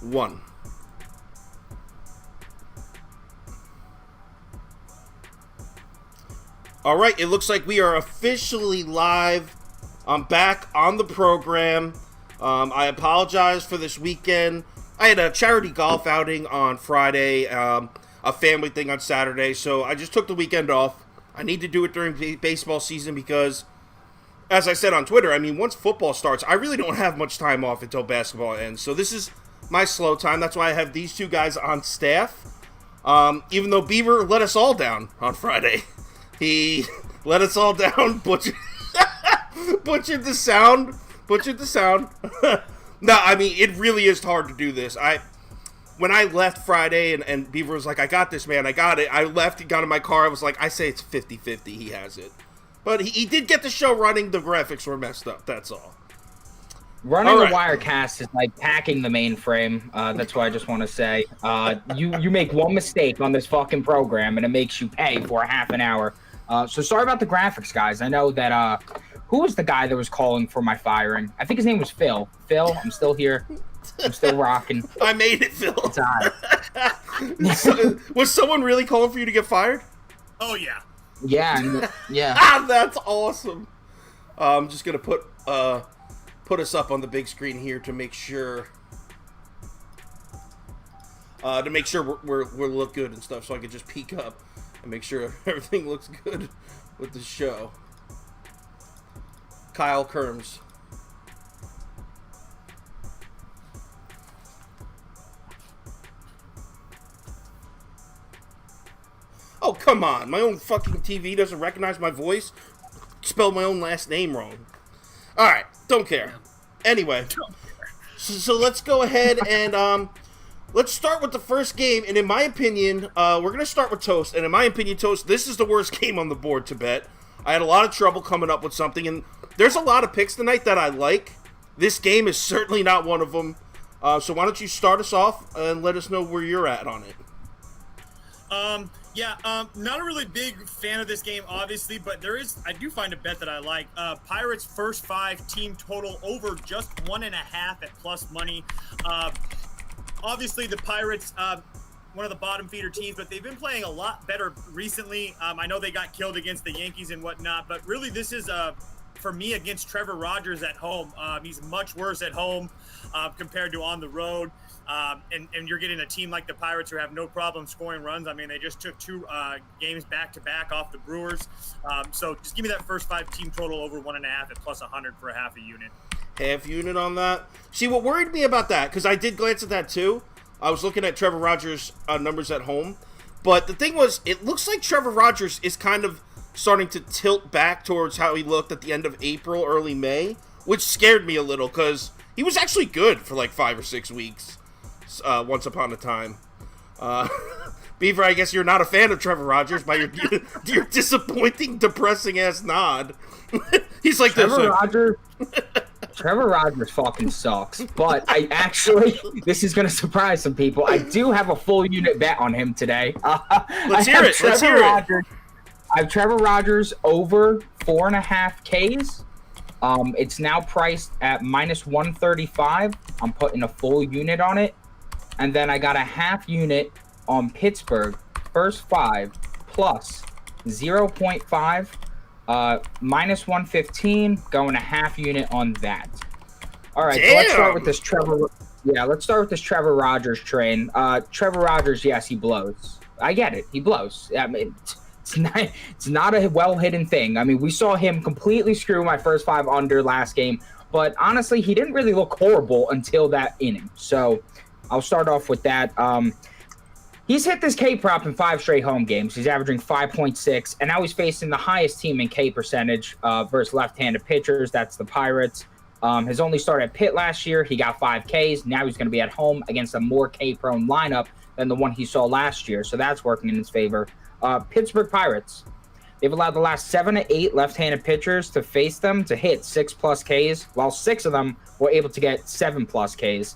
1. All right, it looks like we are officially live. I'm back on the program. I apologize for this weekend. I had a charity golf outing on Friday, a family thing on Saturday, so I just took the weekend off. I need to do it during baseball season because, as I said on Twitter, I mean, once football starts, I really don't have much time off until basketball ends. So this is my slow time. That's why I have these two guys on staff. Even though Beaver let us all down on Friday. He let us all down, butchered the sound. No, I mean, it really is hard to do this. When I left Friday and Beaver was like, I got this, man, I got it. I left, he got in my car, I was like, I say it's 50-50, he has it. But he did get the show running, the graphics were messed up, that's all. Running a Wirecast is like hacking the mainframe. That's what I just want to say. You make one mistake on this fucking program and it makes you pay for a half an hour. So sorry about the graphics, guys. I know that who was the guy that was calling for my firing? I think his name was Phil. Phil, I'm still here. I'm still rocking. I made it, Phil. It's all right. Was someone really calling for you to get fired? Oh, yeah. Yeah. That's awesome. I'm just going to put us up on the big screen here to make sure we look good and stuff, so I can just peek up and make sure everything looks good with the show. Kyle Kirms. Oh, come on. My own fucking TV doesn't recognize my voice. Spelled my own last name wrong. Alright, don't care. Anyway, so let's go ahead and let's start with the first game. And in my opinion, we're going to start with Toast. And in my opinion, Toast, this is the worst game on the board to bet. I had a lot of trouble coming up with something. And there's a lot of picks tonight that I like. This game is certainly not one of them. So why don't you start us off and let us know where you're at on it. Not a really big fan of this game, obviously, but I do find a bet that I like. Pirates first 5 team total over just 1.5 at plus money. Obviously the Pirates, one of the bottom feeder teams, but they've been playing a lot better recently. I know they got killed against the Yankees and whatnot, but really this is for me against Trevor Rogers at home. He's much worse at home compared to on the road. And you're getting a team like the Pirates who have no problem scoring runs. I mean, they just took 2 games back-to-back off the Brewers. So just give me that first 5 team total over 1.5 at plus 100 for a half a unit. Half unit on that? See, what worried me about that, because I did glance at that too. I was looking at Trevor Rogers' numbers at home. But the thing was, it looks like Trevor Rogers is kind of starting to tilt back towards how he looked at the end of April, early May, which scared me a little, because he was actually good for like 5 or 6 weeks. Once upon a time. Beaver, I guess you're not a fan of Trevor Rogers by your disappointing, depressing-ass nod. He's like Trevor Rogers fucking sucks. But this is going to surprise some people. I do have a full unit bet on him today. Let's hear it. I have Trevor Rogers over 4.5 Ks. It's now priced at minus 135. I'm putting a full unit on it. And then I got a half unit on Pittsburgh, first 5, plus 0.5, minus 115, going a half unit on that. All right, so let's start with this Trevor. Yeah, let's start with this Trevor Rogers train. Trevor Rogers, yes, he blows. I get it, he blows. I mean, it's not a well-hidden thing. I mean, we saw him completely screw my first 5 under last game, but honestly, he didn't really look horrible until that inning. So I'll start off with that. He's hit this K prop in 5 straight home games. He's averaging 5.6, and now he's facing the highest team in K percentage versus left-handed pitchers. That's the Pirates. His only start at Pitt last year, he got 5 Ks. Now he's going to be at home against a more K-prone lineup than the one he saw last year, so that's working in his favor. Pittsburgh Pirates. They've allowed the last 7 to 8 left-handed pitchers to face them to hit 6+ Ks, while 6 of them were able to get 7+ Ks.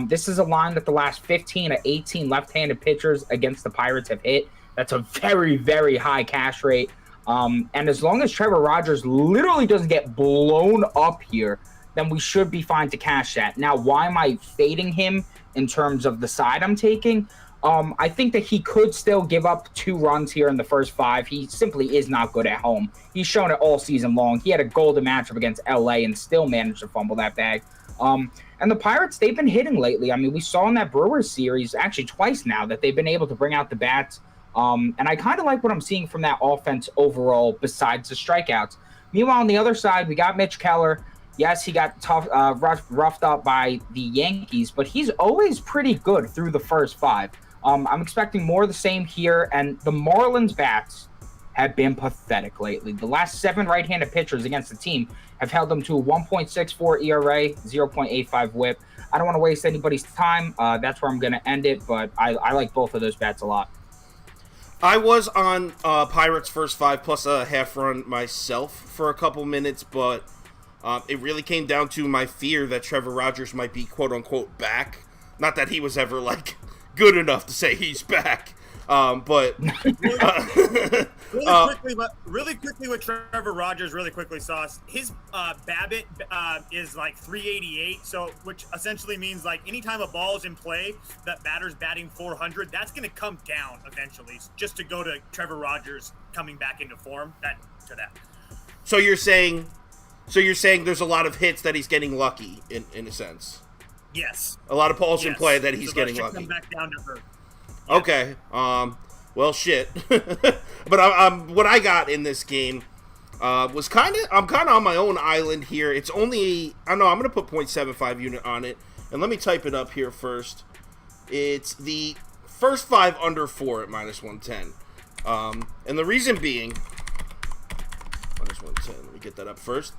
This is a line that the last 15 to 18 left-handed pitchers against the Pirates have hit. That's a very, very high cash rate. And as long as Trevor Rogers literally doesn't get blown up here, then we should be fine to cash that. Now, why am I fading him in terms of the side I'm taking? I think that he could still give up 2 runs here in the first 5. He simply is not good at home. He's shown it all season long. He had a golden matchup against LA and still managed to fumble that bag. And the Pirates, they've been hitting lately. I mean, we saw in that Brewers series, actually twice now, that they've been able to bring out the bats. And I kind of like what I'm seeing from that offense overall, besides the strikeouts. Meanwhile, on the other side, we got Mitch Keller. Yes, he got roughed up by the Yankees, but he's always pretty good through the first 5. I'm expecting more of the same here, and the Marlins bats have been pathetic lately. The last 7 right-handed pitchers against the team have held them to a 1.64 ERA, 0.85 whip. I don't want to waste anybody's time. That's where I'm going to end it, but I like both of those bats a lot. I was on Pirates first 5 plus a half run myself for a couple minutes, but it really came down to my fear that Trevor Rogers might be quote-unquote back. Not that he was ever, like, good enough to say he's back. But really quickly with Trevor Rogers, really quickly, Sauce. His BABIP is like 388, so which essentially means like anytime a ball is in play, that batter's batting 400. That's going to come down eventually, just to go to Trevor Rogers coming back into form. So you're saying there's a lot of hits that he's getting lucky in a sense. Yes. A lot of balls in play that he's getting lucky. Come back down to earth. Okay. Well, shit. But what I got in this game was I'm kind of on my own island here. It's only, I don't know, I'm going to put 0.75 unit on it. And let me type it up here first. It's the first 5 under 4 at minus 110. And the reason being, minus 110, let me get that up first.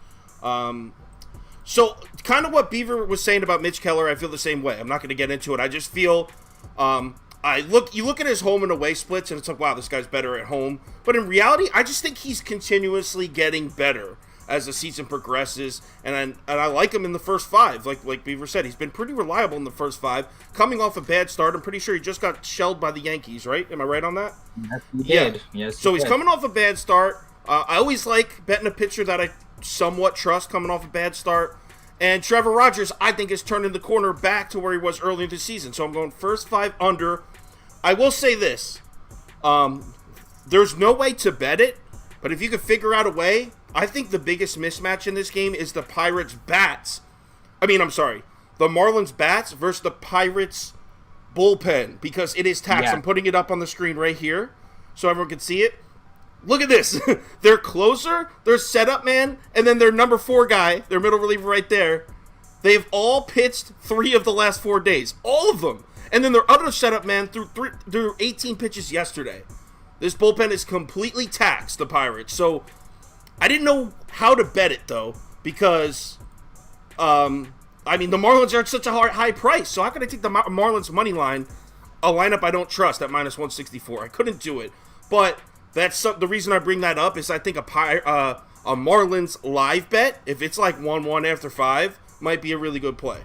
So kind of what Beaver was saying about Mitch Keller, I feel the same way. I'm not going to get into it. I just feel, you look at his home and away splits, and it's like, wow, this guy's better at home. But in reality, I just think he's continuously getting better as the season progresses, and I like him in the first 5. Like Beaver said, he's been pretty reliable in the first 5. Coming off a bad start, I'm pretty sure he just got shelled by the Yankees, right? Am I right on that? Yes, he did. Yes, so he's coming off a bad start. I always like betting a pitcher that I somewhat trust coming off a bad start. And Trevor Rogers, I think, is turning the corner back to where he was earlier this season. So I'm going first 5 under. I will say this. There's no way to bet it, but if you could figure out a way, I think the biggest mismatch in this game is the Pirates bats. The Marlins bats versus the Pirates bullpen, because it is taxed. Yeah. I'm putting it up on the screen right here so everyone can see it. Look at this. Their closer, their setup man, and then their number 4 guy, their middle reliever right there, they've all pitched 3 of the last 4 days. All of them. And then their other setup man threw 18 pitches yesterday. This bullpen is completely taxed, the Pirates. So I didn't know how to bet it, though, because, the Marlins are at such a high price. So how can I take the Marlins money line, a lineup I don't trust, at minus 164? I couldn't do it. But that's the reason I bring that up is I think a Marlins live bet, if it's like 1-1 after 5, might be a really good play.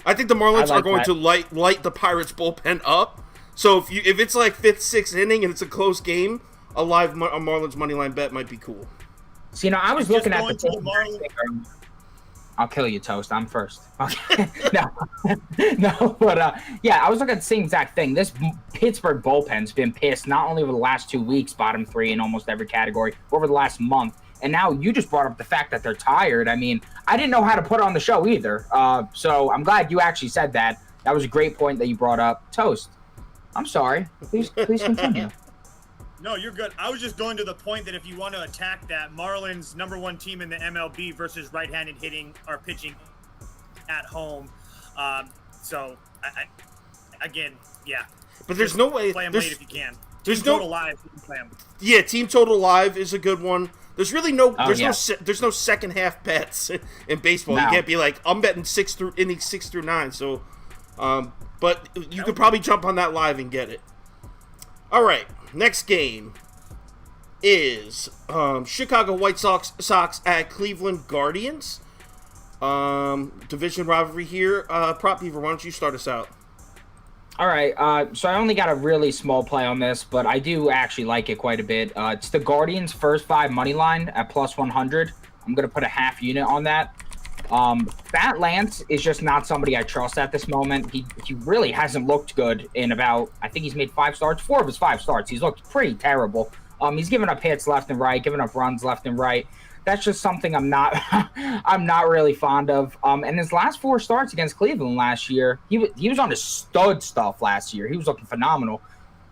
I think the Marlins are going to light the Pirates bullpen up. So if it's like 5th, 6th inning and it's a close game, a Marlins money line bet might be cool. So, I was looking at the I'll kill you, Toast. I'm first. Okay. But I was looking at the same exact thing. This Pittsburgh bullpen's been pissed not only over the last 2 weeks, bottom 3 in almost every category, but over the last month. And now you just brought up the fact that they're tired. I mean, I didn't know how to put it on the show either. So I'm glad you actually said that. That was a great point that you brought up. Toast, I'm sorry. Please continue. No, you're good. I was just going to the point that if you want to attack that, Marlins, number 1 team in the MLB versus right-handed hitting or pitching at home. So, again, yeah. But there's no way. Play them late if you can. There's team total live. You can play them. Yeah, team total live is a good one. There's really no. There's no second half bets in baseball. No. You can't be like, I'm betting innings 6 through 9. So, but you could probably jump on that live and get it. All right. Next game is Chicago White Sox at Cleveland Guardians. Division rivalry here. Prop Beaver, why don't you start us out? All right. So I only got a really small play on this, but I do actually like it quite a bit. It's the Guardians' first 5 money line at plus 100. I'm going to put a half unit on that. Fat Lance is just not somebody I trust at this moment. He really hasn't looked good in about, I think he's made 5 starts, 4 of his 5 starts. He's looked pretty terrible. He's given up hits left and right, giving up runs left and right. That's just something I'm not I'm not really fond of. And his last 4 starts against Cleveland last year, he was on his stud stuff last year. He was looking phenomenal.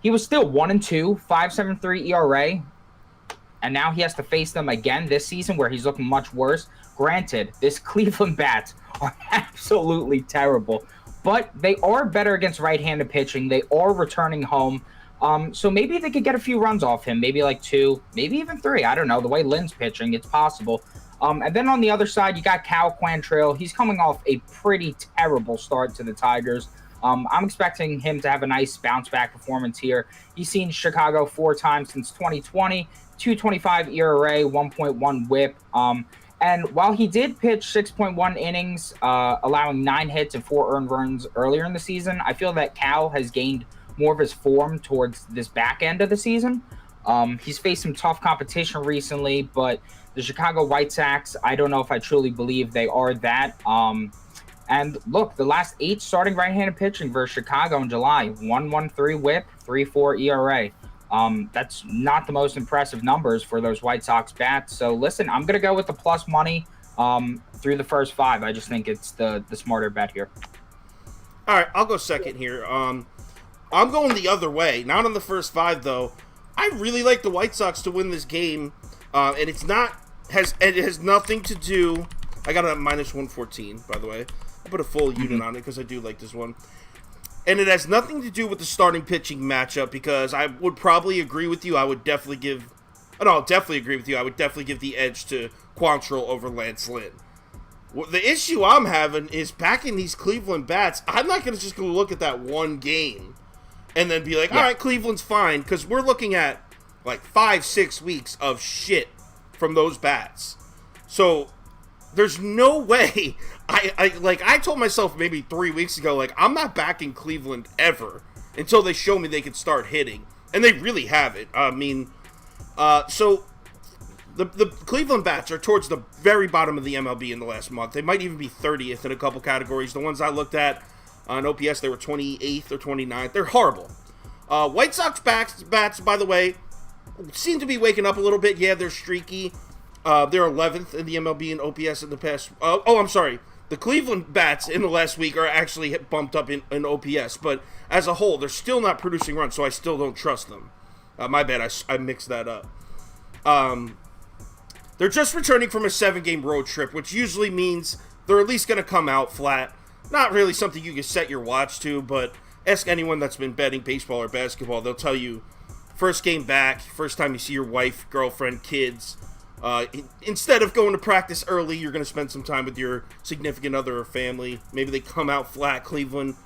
He was still 1-2, 5.73 ERA, and now he has to face them again this season where he's looking much worse. Granted, this Cleveland bats are absolutely terrible, but they are better against right-handed pitching. They are returning home. So maybe they could get a few runs off him, maybe like 2, maybe even 3. I don't know. The way Lynn's pitching, it's possible. And then on the other side, you got Cal Quantrill. He's coming off a pretty terrible start to the Tigers. I'm expecting him to have a nice bounce-back performance here. He's seen Chicago 4 times since 2020, 2.25 ERA, 1.1 WHIP. And while he did pitch 6.1 innings, allowing 9 hits and 4 earned runs earlier in the season, I feel that Cal has gained more of his form towards this back end of the season. He's faced some tough competition recently, but the Chicago White Sox, I don't know if I truly believe they are that. And look, the last 8 starting right-handed pitching versus Chicago in July, 1.13 WHIP, 3.4 ERA. That's not the most impressive numbers for those White Sox bats. So listen, I'm going to go with the plus money through the first 5. I just think it's the smarter bet here. All right, I'll go second here. I'm going the other way. Not on the first 5, though. I really like the White Sox to win this game, and it has nothing to do. I got a minus 114, by the way. I put a full unit on it because I do like this one. And it has nothing to do with the starting pitching matchup, because I would probably agree with you. I would definitely give... I'll definitely agree with you. I would definitely give the edge to Quantrill over Lance Lynn. The issue I'm having is backing these Cleveland bats. I'm not going to just go look at that one game and then be like, all right, Cleveland's fine, because we're looking at like 5-6 weeks of shit from those bats. So there's no way. I told myself maybe 3 weeks ago, like, I'm not backing Cleveland ever until they show me they can start hitting, and they really haven't. I mean, so the Cleveland bats are towards the very bottom of the MLB in the last month. They might even be 30th in a couple categories. The ones I looked at on OPS, they were 28th or 29th. They're horrible. White Sox bats, by the way, seem to be waking up a little bit. Yeah, they're streaky. They're 11th in the MLB in OPS in the past. I'm sorry. The Cleveland bats in the last week are actually bumped up in OPS, but as a whole, they're still not producing runs, so I still don't trust them. My bad, I mixed that up. They're just returning from a 7-game road trip, which usually means they're at least going to come out flat. Not really something you can set your watch to, but ask anyone that's been betting baseball or basketball. They'll tell you, first game back, first time you see your wife, girlfriend, kids. Instead of going to practice early, you're going to spend some time with your significant other or family. Maybe they come out flat, Cleveland.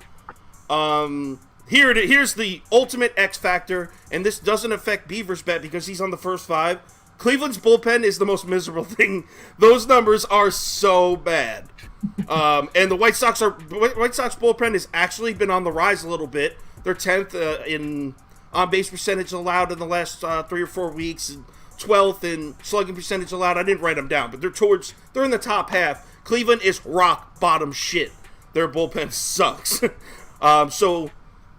Here's the ultimate X factor, and this doesn't affect Beaver's bet because he's on the first 5. Cleveland's bullpen is the most miserable thing. Those numbers are so bad. And the White Sox bullpen has actually been on the rise a little bit. They're 10th in on-base percentage allowed in the last 3 or 4 weeks, and 12th in slugging percentage allowed. I didn't write them down, but they're in the top half. Cleveland is rock bottom shit. Their bullpen sucks. So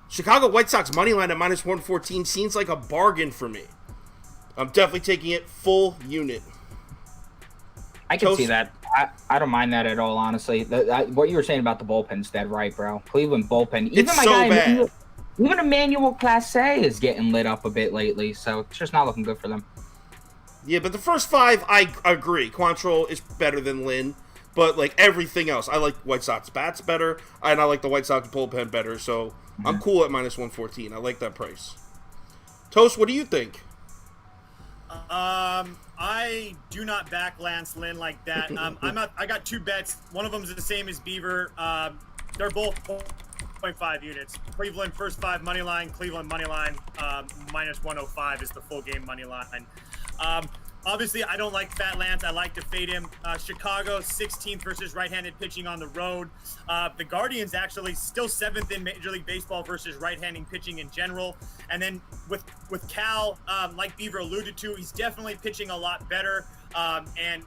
Chicago White Sox money line at minus 114 seems like a bargain for me. I'm definitely taking it full unit. I can see that. I don't mind that at all, honestly. What you were saying about the bullpen is dead right, bro. Cleveland bullpen. Even it's so bad. Even Emmanuel Clase is getting lit up a bit lately, so it's just not looking good for them. Yeah, but the first 5, I agree. Quantrill is better than Lynn, but like everything else, I like White Sox bats better, and I like the White Sox bullpen better, so I'm cool at minus 114. I like that price. Toast, what do you think? I do not back Lance Lynn like that. I got 2 bets. One of them is the same as Beaver. They're both 0.5 units. Cleveland first 5 money line. Cleveland money line minus 105 is the full game money line. Obviously, I don't like Fat Lance. I like to fade him. Chicago 16th versus right-handed pitching on the road. The Guardians actually still 7th in Major League Baseball versus right-handed pitching in general. And then with Cal, like Beaver alluded to, he's definitely pitching a lot better. And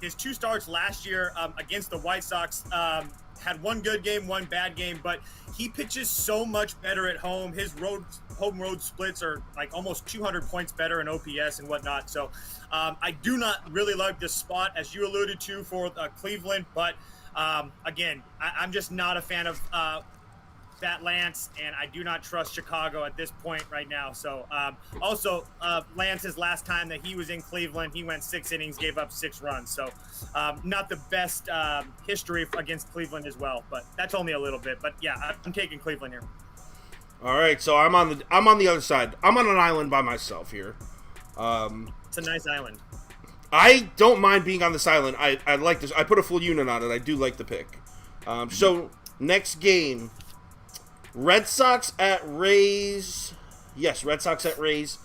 his 2 starts last year against the White Sox. Had 1 good game, 1 bad game, but he pitches so much better at home. His home road splits are like almost 200 points better in OPS and whatnot. So I do not really like this spot, as you alluded to, for Cleveland. But again, I'm just not a fan of that Lance, and I do not trust Chicago at this point right now. So also Lance's last time that he was in Cleveland, he went 6 innings, gave up 6 runs. So not the best history against Cleveland as well, but that's only a little bit. But yeah, I'm taking Cleveland here. All right, so I'm on the other side. I'm on an island by myself here. It's a nice island. I don't mind being on this island. I like this. I put a full unit on it. I do like the pick. So next game, Red Sox at Rays. Yes, Red Sox at Rays.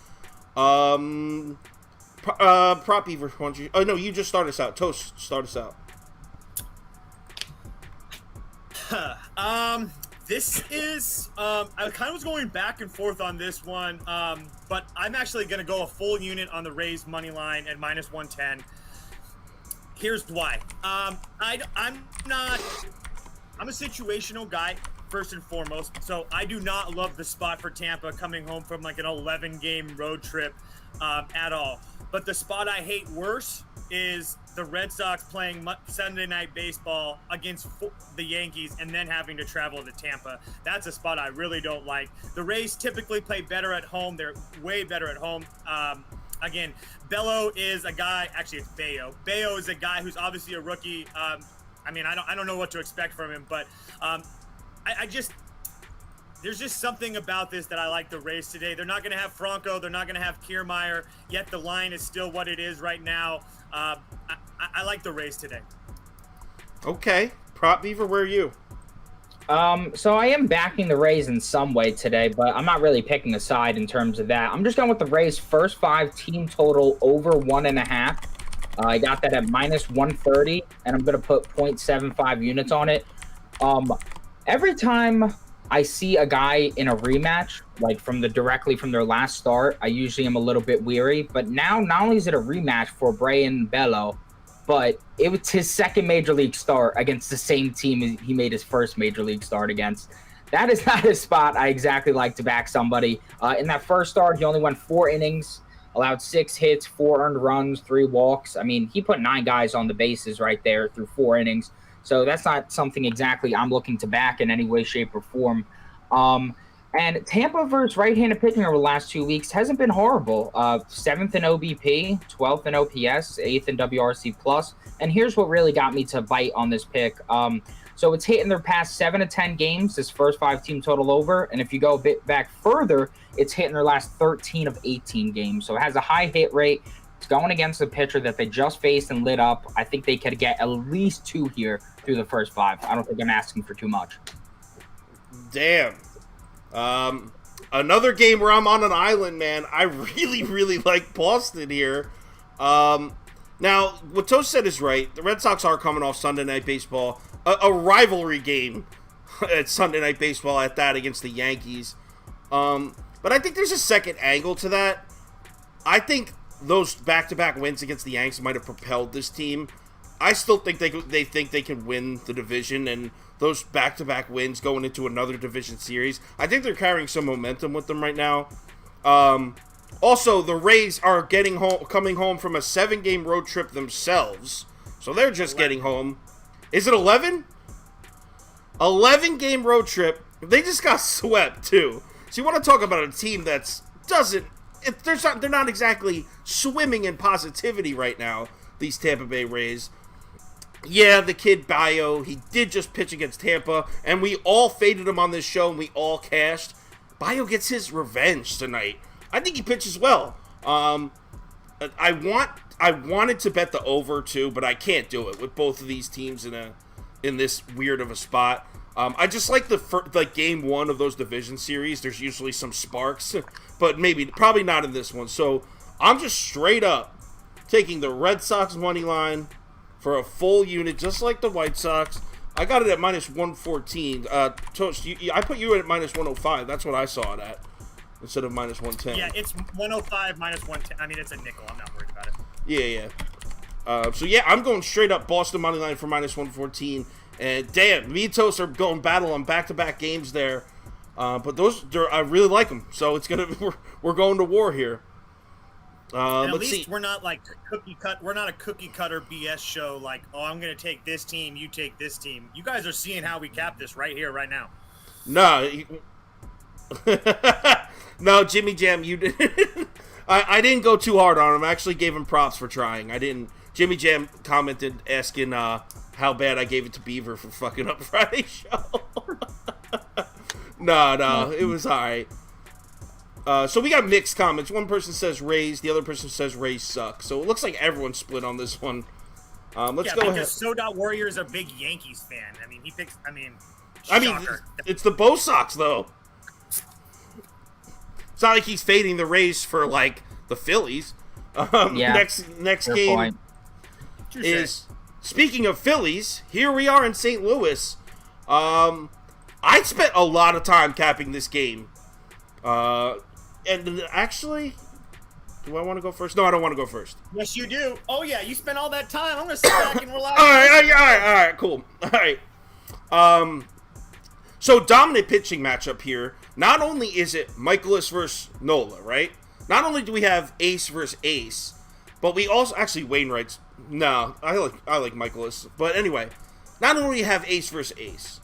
Prop Beaver, why don't you? Oh no, you just start us out. Toast, start us out. This is I kind of was going back and forth on this one, but I'm actually going to go a full unit on the Rays money line at -110. Here's why. I'm a situational guy first and foremost, so I do not love the spot for Tampa coming home from like an 11-game road trip at all. But the spot I hate worse is the Red Sox playing Sunday Night Baseball against the Yankees and then having to travel to Tampa. That's a spot I really don't like. The Rays typically play better at home. They're way better at home. Again, Bello is a guy. Actually, it's Bayo. Bayo is a guy who's obviously a rookie. I don't know what to expect from him, but there's just something about this that I like the Rays today. They're not going to have Franco. They're not going to have Kiermaier, yet the line is still what it is right now. I like the Rays today. Okay. Prop Beaver, where are you? So I am backing the Rays in some way today, but I'm not really picking a side in terms of that. I'm just going with the Rays' first 5 team total over 1.5. I got that at -130, and I'm going to put 0.75 units on it. Every time I see a guy in a rematch, like directly from their last start, I usually am a little bit weary. But now, not only is it a rematch for Brian Bello, but it was his second major league start against the same team he made his first major league start against. That is not a spot I exactly like to back somebody. In that first start, he only went 4 innings, allowed 6 hits, 4 earned runs, 3 walks. I mean, he put 9 guys on the bases right there through 4 innings. So that's not something exactly I'm looking to back in any way, shape, or form. And Tampa versus right-handed pitching over the last 2 weeks hasn't been horrible. 7th in OBP, 12th in OPS, 8th in WRC+. And here's what really got me to bite on this pick. So it's hit in their past 7 to 10 games, this first 5 team total over. And if you go a bit back further, it's hit in their last 13 of 18 games. So it has a high hit rate. It's going against the pitcher that they just faced and lit up. I think they could get at least 2 here through the first 5. I don't think I'm asking for too much. Damn. Another game where I'm on an island, man. I really, really like Boston here. Now, what Toast said is right. The Red Sox are coming off Sunday Night Baseball. A rivalry game at Sunday Night Baseball at that against the Yankees. But I think there's a second angle to that. I think those back-to-back wins against the Yanks might have propelled this team. I still think they think they can win the division, and those back-to-back wins going into another division series, I think they're carrying some momentum with them right now. Also, the Rays are coming home from a 7-game road trip themselves, so they're just 11. Getting home. Is it 11? 11-game road trip. They just got swept too. So you want to talk about a team that's they're not exactly swimming in positivity right now, these Tampa Bay Rays. Yeah, the kid Bayo, he did just pitch against Tampa, and we all faded him on this show, and we all cashed. Bayo gets his revenge tonight. I think he pitches well. I wanted to bet the over too, but I can't do it with both of these teams in this weird of a spot. I just like game 1 of those division series. There's usually some sparks, but probably not in this one. So I'm just straight up taking the Red Sox money line for a full unit, just like the White Sox. I got it at -114. Toast, I put you at -105. That's what I saw it at, instead of -110. Yeah, it's 105 -110. I mean, it's a nickel. I'm not worried about it. Yeah. So yeah, I'm going straight up Boston money line for minus 114. And damn, me and Toast are going battle on back-to-back games there. But I really like them. So it's we're going to war here. At least we're not like cookie cut. We're not a cookie cutter BS show. Like, oh, I'm going to take this team, you take this team. You guys are seeing how we cap this right here, right now. No, no, Jimmy Jam, you did. I didn't go too hard on him. I actually gave him props for trying. I didn't. Jimmy Jam commented asking how bad I gave it to Beaver for fucking up Friday's show. No, it was all right. So we got mixed comments. One person says Rays, the other person says Rays suck. So it looks like everyone's split on this one. Let's go ahead. Because SoDot Warrior is a big Yankees fan. I mean, it's the Bo Sox though. It's not like he's fading the Rays for like the Phillies. Next game point. is, speaking of Phillies, here we are in St. Louis. I spent a lot of time capping this game. And actually, do I want to go first? No, I don't want to go first. Yes, you do. Oh, yeah, you spent all that time. I'm going to sit back and relax. All right, cool. All right. So, dominant pitching matchup here. Not only is it Michaelis versus Nola, right? Not only do we have Ace versus Ace, but we also, actually, Wainwright's, no, I like Michaelis. But anyway, not only do we have Ace versus Ace,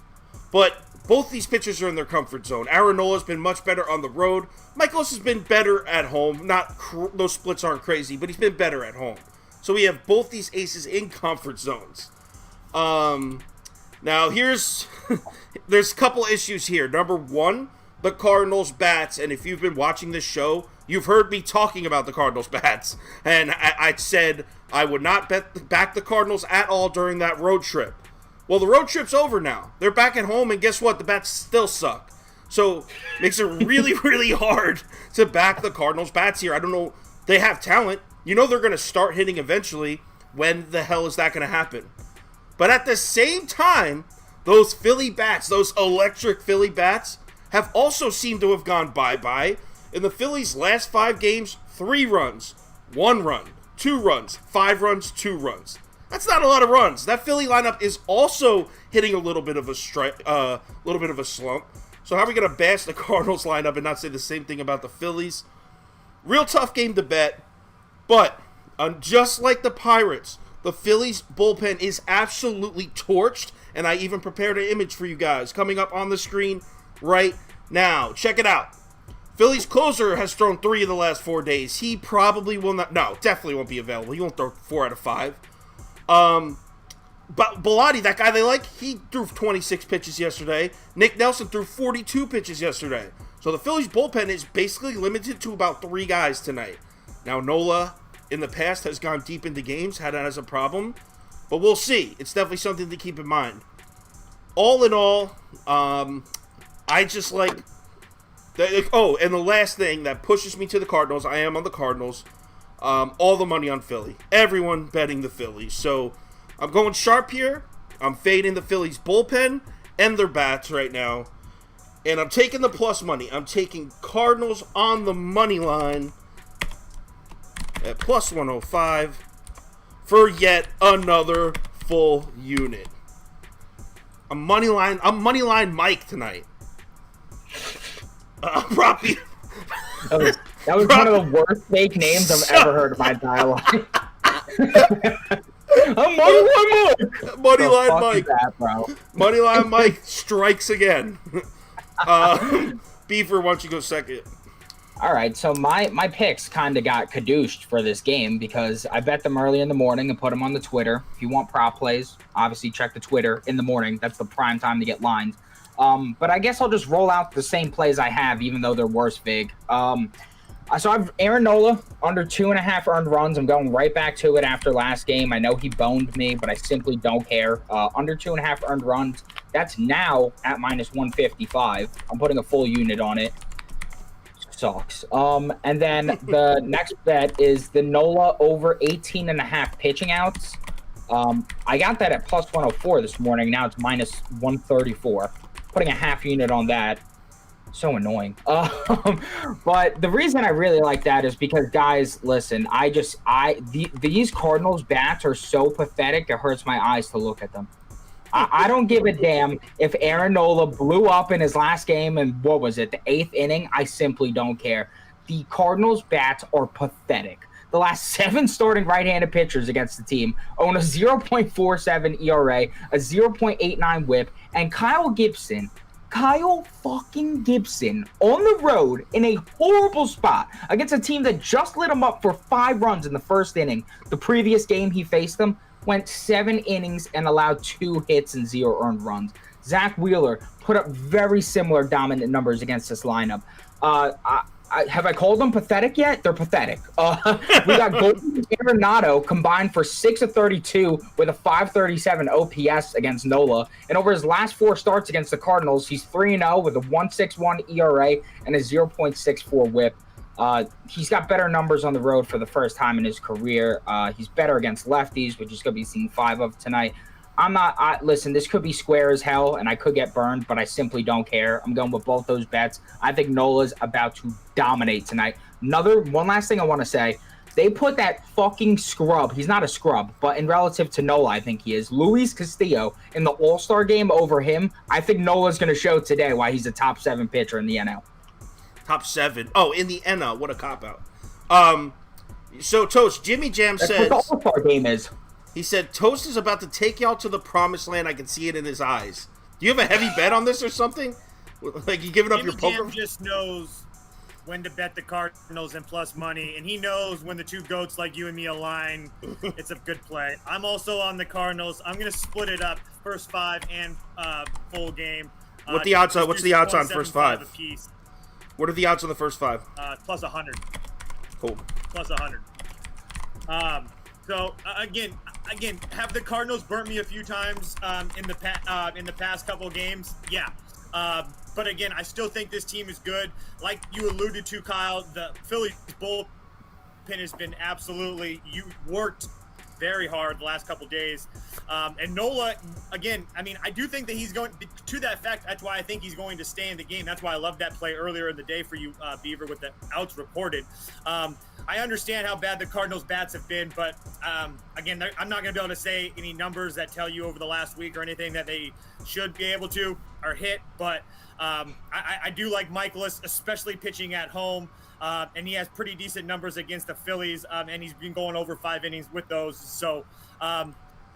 but both these pitchers are in their comfort zone. Aaron Nola's been much better on the road. Michaelis has been better at home. Those splits aren't crazy, but he's been better at home. So we have both these aces in comfort zones. Now there's a couple issues here. Number one, the Cardinals bats, and if you've been watching this show, you've heard me talking about the Cardinals bats, and I said I would not back the Cardinals at all during that road trip. Well, the road trip's over now. They're back at home, and guess what? The bats still suck. So, makes it really, really hard to back the Cardinals bats here. I don't know. They have talent. You know they're going to start hitting eventually. When the hell is that going to happen? But at the same time, those Philly bats, those electric Philly bats, have also seemed to have gone bye-bye. In the Phillies' last 5 games, 3 runs, 1 run, 2 runs, 5 runs, 2 runs. That's not a lot of runs. That Philly lineup is also hitting a little bit of a slump. So how are we going to bash the Cardinals lineup and not say the same thing about the Phillies? Real tough game to bet. But just like the Pirates, the Phillies bullpen is absolutely torched. And I even prepared an image for you guys coming up on the screen right now. Check it out. Phillies closer has thrown 3 in the last 4 days. He probably will not. No, definitely won't be available. He won't throw 4 out of 5. But Bellotti, that guy they like, he threw 26 pitches yesterday. Nick Nelson threw 42 pitches yesterday. So the Phillies bullpen is basically limited to about 3 guys tonight. Now Nola, in the past, has gone deep into games, had that as a problem. But we'll see. It's definitely something to keep in mind. All in all, I just like... and the last thing that pushes me to the Cardinals, I am on the Cardinals. All the money on Philly. Everyone betting the Phillies. So I'm going sharp here. I'm fading the Phillies bullpen and their bats right now. And I'm taking the plus money. I'm taking Cardinals on the money line at plus 105 for yet another full unit. I'm money line Mike tonight. Prop Beaver. That was one of the worst fake names I've ever heard in my entire life. I'm Moneyline Mike. Moneyline Mike strikes again. Beaver, why don't you go second? All right, so my picks kind of got cadooshed for this game because I bet them early in the morning and put them on the Twitter. If you want prop plays, obviously check the Twitter in the morning. That's the prime time to get lines. But I guess I'll just roll out the same plays I have, even though they're worse, Vig. So I've Aaron Nola under 2.5 earned runs. I'm going right back to it after last game. I know he boned me, but I simply don't care. Under 2.5 earned runs. That's now at minus 155. I'm putting a full unit on it. Sucks. And then the next bet is the Nola over 18.5 pitching outs. I got that at plus 104 this morning. Now it's minus 134. Putting a half unit on that. So annoying. But the reason I really like that is because, guys, listen, these Cardinals bats are so pathetic, it hurts my eyes to look at them. I don't give a damn if Aaron Nola blew up in his last game and what was it, the 8th inning? I simply don't care. The Cardinals bats are pathetic. The last 7 starting right-handed pitchers against the team own a 0.47 ERA, a 0.89 WHIP, and Kyle fucking Gibson on the road in a horrible spot against a team that just lit him up for 5 runs in the first inning. The previous game he faced them went 7 innings and allowed 2 hits and 0 earned runs. Zach Wheeler put up very similar dominant numbers against this lineup. Have I called them pathetic yet? They're pathetic. We got Golden and Arenado combined for 6 of 32 with a 537 OPS against Nola. And over his last 4 starts against the Cardinals, he's 3-0 with a 1.61 ERA and a 0.64 WHIP. He's got better numbers on the road for the first time in his career. He's better against lefties, which is going to be seeing 5 of tonight. Listen, this could be square as hell, and I could get burned, but I simply don't care. I'm going with both those bets. I think Nola's about to dominate tonight. One last thing I want to say. They put that fucking scrub. He's not a scrub, but in relative to Nola, I think he is. Luis Castillo in the All-Star game over him. I think Nola's going to show today why he's a top 7 pitcher in the NL. Top 7. Oh, in the NL. What a cop-out. So, Toast, Jimmy Jam says... That's what the All-Star game is. He said, Toast is about to take y'all to the promised land. I can see it in his eyes. Do you have a heavy bet on this or something? Like, you giving up your poker? Jimmy Jam just knows when to bet the Cardinals and plus money, and he knows when the 2 goats like you and me align, it's a good play. I'm also on the Cardinals. I'm going to split it up, first 5 and full game. What's the odds on first 5? Apiece. What are the odds on the first 5? Plus 100. Cool. Plus 100. So again, have the Cardinals burnt me a few times in the past couple of games? Yeah. But again, I still think this team is good. Like you alluded to, Kyle, the Phillies bullpen has been you worked very hard the last couple of days. And Nola, again, I mean, I do think that he's going to that fact. That's why I think he's going to stay in the game. That's why I love that play earlier in the day for you, Beaver, with the outs reported. I understand how bad the Cardinals bats have been, but again, I'm not going to be able to say any numbers that tell you over the last week or anything that they should be able to or hit. But I do like Michaelis, especially pitching at home. And he has pretty decent numbers against the Phillies, and he's been going over 5 innings with those. So,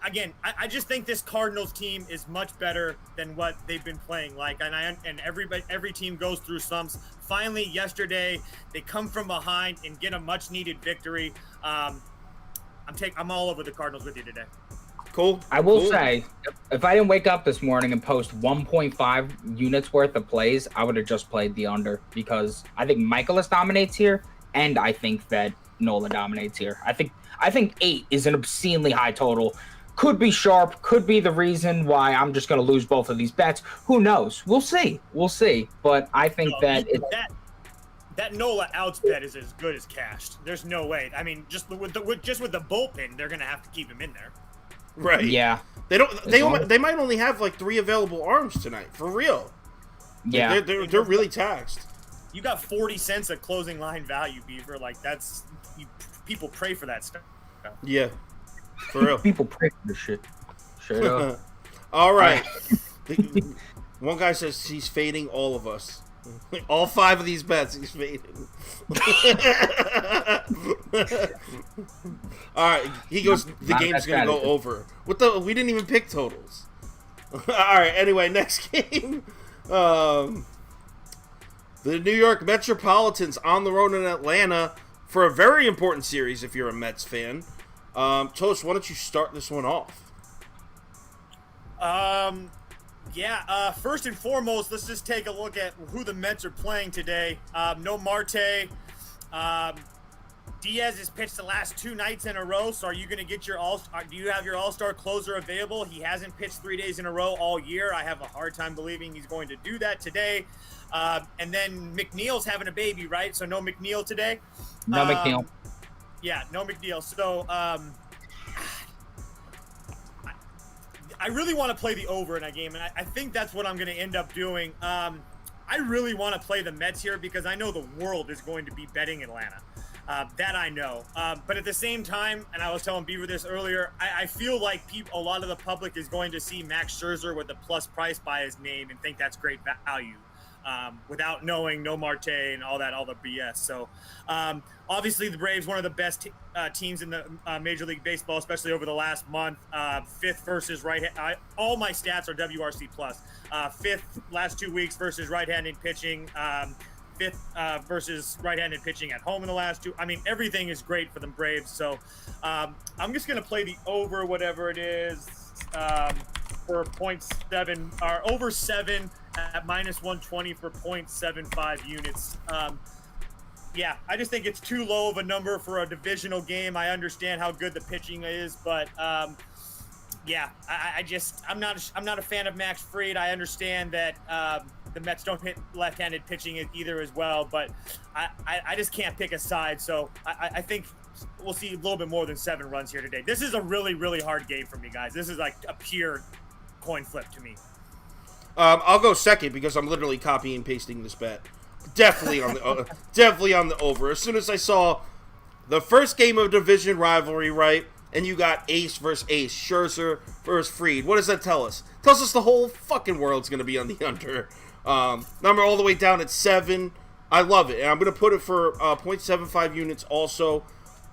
again, I just think this Cardinals team is much better than what they've been playing like. And every team goes through slumps. Finally, yesterday, they come from behind and get a much-needed victory. I'm all over the Cardinals with you today. Cool. I will say, if I didn't wake up this morning and post 1.5 units worth of plays, I would have just played the under because I think Michaelis dominates here, and I think that Nola dominates here. I think 8 is an obscenely high total. Could be sharp, could be the reason why I'm just going to lose both of these bets. Who knows? We'll see. But I think that Nola outs bet is as good as cashed. There's no way. I mean, just with the bullpen, they're going to have to keep him in there. Right. Yeah. They might only have like 3 available arms tonight, for real. Yeah. They're really taxed. You got 40 cents of closing line value, Beaver. Like people pray for that stuff. Yeah. For real. People pray for this shit. Straight up. All right. One guy says he's fading all of us. All 5 of these bets he's fading. All right, he goes. The game's gonna go over. We didn't even pick totals. All right. Anyway, next game. The New York Metropolitans on the road in Atlanta for a very important series. If you're a Mets fan, Toast, why don't you start this one off? First and foremost, let's just take a look at who the Mets are playing today. No Marte. Diaz has pitched the last 2 nights in a row, so are you going to get do you have your All-Star closer available? He hasn't pitched 3 days in a row all year. I have a hard time believing he's going to do that today. And then McNeil's having a baby, right? So no McNeil today? No McNeil. Yeah, no McNeil. So, I really want to play the over in that game, and I think that's what I'm going to end up doing. I really want to play the Mets here because I know the world is going to be betting Atlanta. That I know. But at the same time, and I was telling Beaver this earlier, I feel like a lot of the public is going to see Max Scherzer with a plus price by his name and think that's great value. Without knowing no Marte and all the BS. So obviously the Braves, one of the best teams in the Major League Baseball, especially over the last month. Fifth versus right. All my stats are WRC plus. Fifth last 2 weeks versus right-handed pitching. Fifth versus right-handed pitching at home in the last two. I mean, everything is great for the Braves. So I'm just going to play the over, whatever it is, for 0.7 or over 7 at -120 for 0.75 units. Yeah, I just think it's too low of a number for a divisional game. I understand how good the pitching is, but yeah, I'm not a fan of Max Fried. I understand that the Mets don't hit left-handed pitching either as well, but I just can't pick a side. So I think we'll see a little bit more than 7 runs here today. This is a really, really hard game for me, guys. This is like a pure coin flip to me. I'll go second because I'm literally copying and pasting this bet. Definitely on the over. As soon as I saw the first game of division rivalry, right, and you got ace versus ace, Scherzer versus Fried. What does that tell us? It tells us the whole fucking world's going to be on the under. Number all the way down at 7. I love it, and I'm going to put it for 0.75 units also.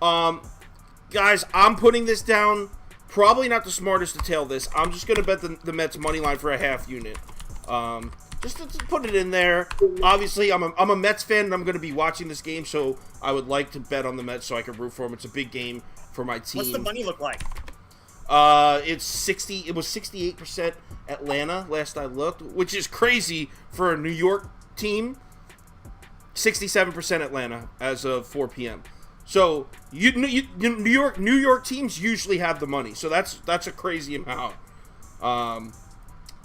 Guys, I'm putting this down. Probably not the smartest to tail this. I'm just going to bet the Mets money line for a half unit. Just to put it in there. Obviously, I'm a Mets fan, and I'm going to be watching this game, so I would like to bet on the Mets so I can root for them. It's a big game for my team. What's the money look like? It was 68% Atlanta last I looked, which is crazy for a New York team. 67% Atlanta as of 4 p.m. So New York teams usually have the money, so that's a crazy amount.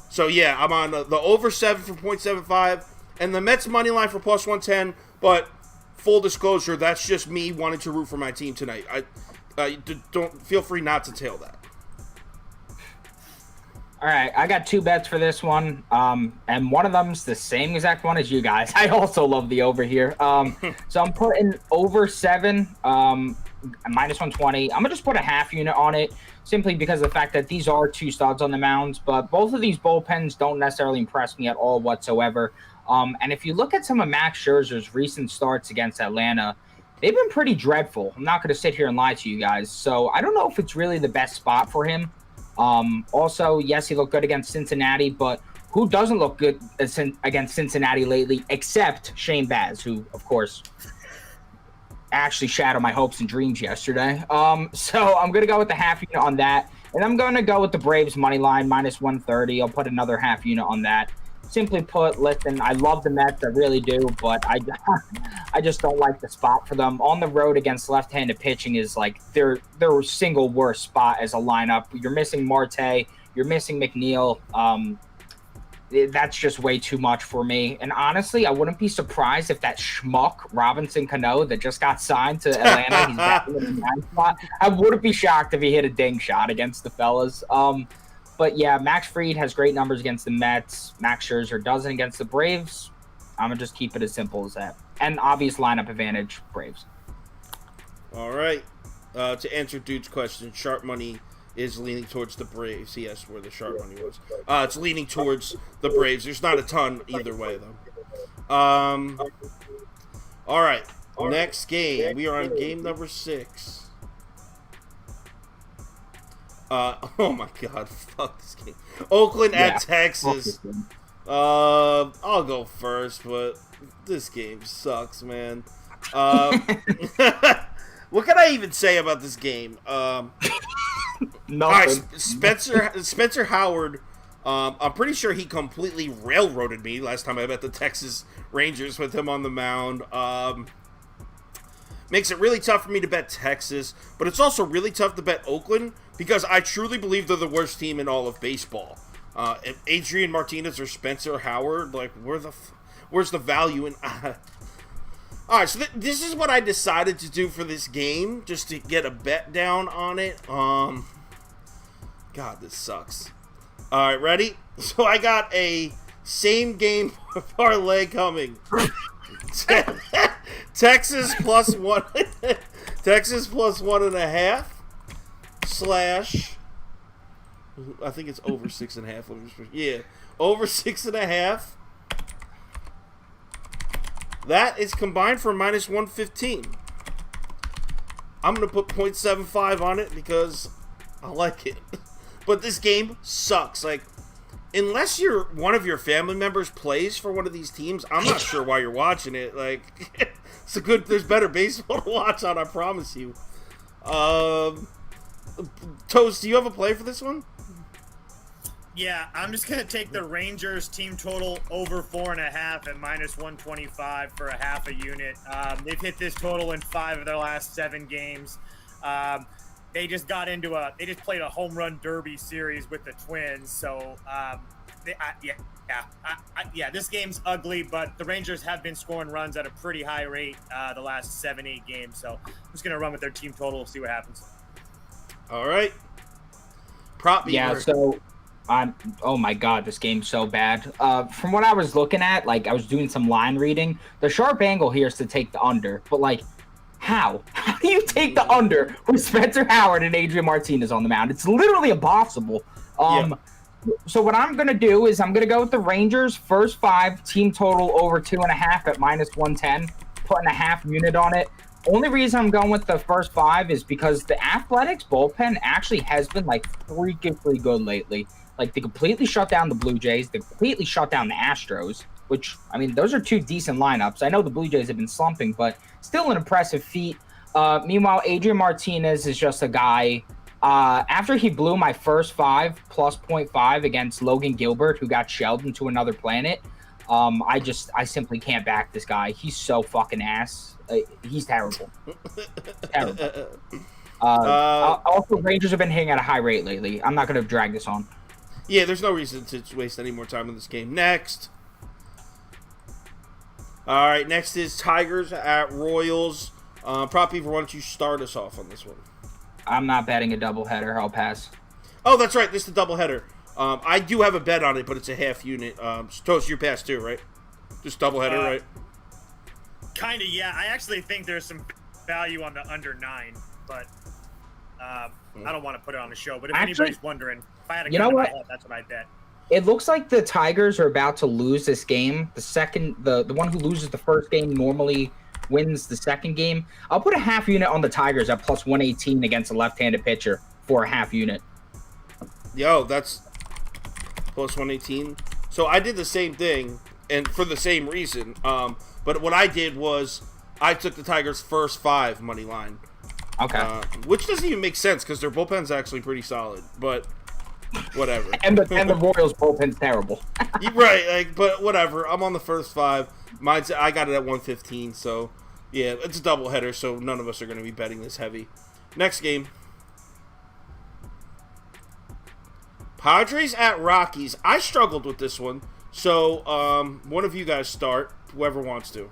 So yeah, I'm on the over 7 for 0.75 and the Mets money line for plus 110. But full disclosure, that's just me wanting to root for my team tonight. I don't feel free not to tail that. All right, I got 2 bets for this one, and one of them's the same exact one as you guys. I also love the over here. So I'm putting over 7, -120. I'm gonna just put a half unit on it, simply because of the fact that these are 2 studs on the mounds, but both of these bullpens don't necessarily impress me at all whatsoever. And if you look at some of Max Scherzer's recent starts against Atlanta, they've been pretty dreadful. I'm not going to sit here and lie to you guys. So I don't know if it's really the best spot for him. Also, yes, he looked good against Cincinnati, but who doesn't look good against Cincinnati lately except Shane Baz, who, of course, actually shattered my hopes and dreams yesterday. So I'm going to go with the half unit on that. And I'm going to go with the Braves money line, -130. I'll put another half unit on that. Simply put, listen, I love the Mets, I really do, but I just don't like the spot for them. On the road against left-handed pitching is like their single worst spot as a lineup. You're missing Marte, you're missing McNeil. That's just way too much for me. And honestly, I wouldn't be surprised if that schmuck Robinson Cano that just got signed to Atlanta, he's back in the 9th spot. I wouldn't be shocked if he hit a ding shot against the fellas. But yeah, Max Fried has great numbers against the Mets. Max Scherzer doesn't against the Braves. I'm going to just keep it as simple as that. And obvious lineup advantage, Braves. All right. To answer Dude's question, sharp money is leaning towards the Braves. Yes, where the sharp money was. It's leaning towards the Braves. There's not a ton either way, though. All right. Next game. We are on game number 6. Oh my god, fuck this game. Oakland at Texas. I'll go first, but this game sucks, man. What can I even say about this game? Nothing. All right, Spencer Howard, I'm pretty sure he completely railroaded me last time I bet the Texas Rangers with him on the mound. Makes it really tough for me to bet Texas, but it's also really tough to bet Oakland because I truly believe they're the worst team in all of baseball. If Adrian Martinez or Spencer Howard, like, where's the value in? All right, so this is what I decided to do for this game, just to get a bet down on it. God, this sucks. All right, ready? So I got a Same game parlay coming. Texas plus one. Texas plus 1.5 / I think it's over 6.5. Yeah, over 6.5. That is combined for -115. I'm gonna put 0.75 on it because I like it. But this game sucks. Like, unless one of your family members plays for one of these teams, I'm not sure why you're watching it. Like, there's better baseball to watch on, I promise you. Toast, do you have a play for this one? Yeah, I'm just going to take the Rangers team total over 4.5 at -125 for a half a unit. They've hit this total in 5 of their last 7 games. They just played a home run derby series with the Twins. So, this game's ugly, but the Rangers have been scoring runs at a pretty high rate the last 7-8 games. So I'm just going to run with their team total, see what happens. All right. Prop Beaver. Yeah, so oh my god, this game's so bad. From what I was looking at, like I was doing some line reading, the sharp angle here is to take the under, but like how do you take the under with Spencer Howard and Adrian Martinez on the mound? It's literally impossible. So what I'm gonna do is I'm gonna go with the Rangers first 5 team total over 2.5 at -110, putting a half unit on it. Only reason I'm going with the first 5 is because the Athletics bullpen actually has been like freakishly good lately. Like, they completely shut down the Blue Jays. They completely shut down the Astros, which, I mean, those are 2 decent lineups. I know the Blue Jays have been slumping, but still an impressive feat. Meanwhile, Adrian Martinez is just a guy. After he blew my first 5 plus 0.5 against Logan Gilbert, who got shelled into another planet, I simply can't back this guy. He's so fucking ass. He's terrible. Terrible. Also, Rangers have been hitting at a high rate lately. I'm not going to drag this on. Yeah, there's no reason to waste any more time in this game. Next. All right, next is Tigers at Royals. Prop Beaver, why don't you start us off on this one? I'm not betting a doubleheader. I'll pass. Oh, that's right. This is the doubleheader. I do have a bet on it, but it's a half unit. Toast, you pass too, right? Just doubleheader, right? Kind of, yeah. I actually think there's some value on the under 9, but I don't want to put it on the show. But if anybody's wondering, if I had a gun in my head, that's what I'd bet. It looks like the Tigers are about to lose this game. The one who loses the first game normally wins the second game. I'll put a half unit on the Tigers at plus 118 against a left-handed pitcher for a half unit. Yo, that's plus 118. So I did the same thing, and for the same reason. But what I did was I took the Tigers' first 5 money line. Okay. Which doesn't even make sense because their bullpen's actually pretty solid, but whatever. and the Royals bullpen's terrible. Right, but whatever. I'm on the first 5. I got it at 115, so yeah, it's a doubleheader, so none of us are going to be betting this heavy. Next game. Padres at Rockies. I struggled with this one, so one of you guys start, whoever wants to.